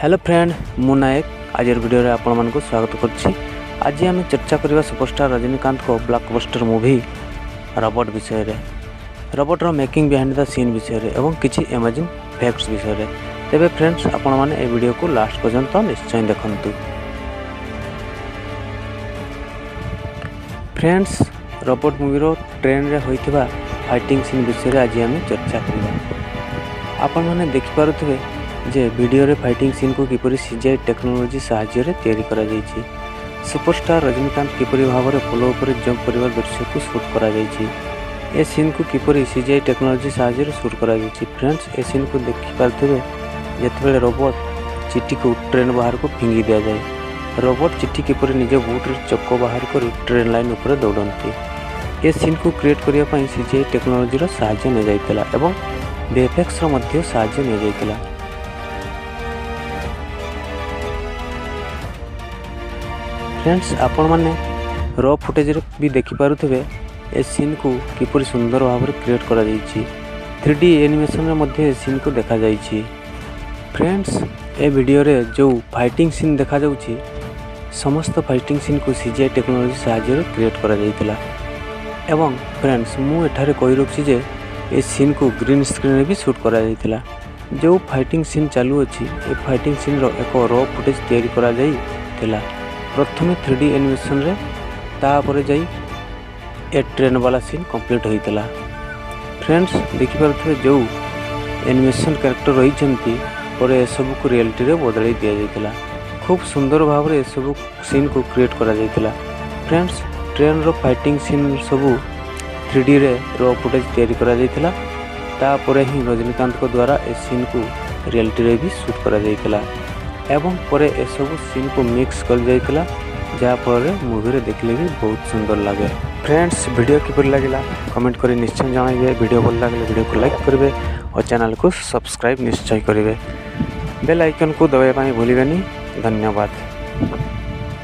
Hello friend मु नायक आज video रे आपण मानको स्वागत करछि। आज आम चर्चा करबा सुपरस्टार रजनीकांत को ब्लॉकबस्टर मूवी रोबोट विषय रे, रोबोट रो मेकिंग बिहाइंड द सीन विषय रे एवं किछि अमेजिंग फैक्ट्स विषय रे। तेबे फ्रेंड्स आपण माने ए वीडियो को लास्ट पर्यंत निश्चय देखंतु। फ्रेंड्स रोबोट मूवी रो ट्रेन रे होइथिबा फाइटिंग सीन विषय रे आज आम चर्चा करबा। आपण माने देखि पारुथिबे जे वीडियो रे फाइटिंग सीन को किपरि सीजीआई टेक्नोलोजी सहाय्य रे तैयारी करा जायछि। सुपरस्टार रजनीकांत किपरि भाबरे पोलो ऊपर जंप करिवार दृश्य को शूट करा जायछि। ए सीन को किपरि सीजीआई टेक्नोलोजी सहाय्य रे शूट करा जायछि। फ्रेंड्स ए सीन को देखि पारथिबे जेतबेले रोबोट चिट्ठी को ट्रेन बाहर को फिंगी दिया जाए। रोबोट चिट्ठी किपरि निज बूट रे चक्को बाहर करी ट्रेन लाइन ऊपर दौड़ंती। ए सीन को क्रिएट करिया पई सीजीआई टेक्नोलोजी रो सहाय्य ने जायतिला एवं वीएफएक्स रो मध्ये सहाय्य ने जायतिला। फ्रेंड्स आपण माने रॉ फुटेज रे भी देखि पारुथिबे ए सीन को किपरि सुंदर भाव रे क्रिएट करा जायछि। 3D एनिमेशन रे मध्ये ए सीन को देखा जायछि। फ्रेंड्स ए वीडियो रे जो फाइटिंग सीन देखा जाउछि समस्त फाइटिंग सीन को सीजीआई टेक्नोलोजी सहाय्य रे क्रिएट करा जायतिला एवं फ्रेंड्स मु एठारे कहि रखछि जे ए सीन को ग्रीन स्क्रीन रे भी शूट करा जायतिला। जो फाइटिंग सीन चालू अछि ए फाइटिंग सीन रो एक रॉ फुटेज तैयारी करा जायतिला। प्रथमे 3D एनिमेशन रे तापरे जाई ए ट्रेन वाला सीन कंप्लीट होइतला। फ्रेंड्स देखि पारथबे जो एनिमेशन कैरेक्टर रही छंती और ए सब को रियलिटी रे बदलाई दिया जायतला। खूब सुंदर भाव रे ए सब सीन को क्रिएट करा जायतला। फ्रेंड्स ट्रेन रो फाइटिंग सीन सब 3D रे रॉ फुटेज तैयारी करा जायतला। तापरे ही रजनीकांत को द्वारा ए सीन को रियलिटी रे भी शूट करा जायतला एवं परे ए सब सीन को मिक्स कर जायतला जा पर मूवी रे देखले भी बहुत सुंदर लागे। फ्रेंड्स वीडियो किपरि लागिला कमेंट करी निश्चय जणाइबे। वीडियो भल लागले वीडियो को लाइक करिवे और चैनल को सब्सक्राइब निश्चय करिवे। बेल आइकन को दबाइबा नहीं भूलिबेनी। धन्यवाद।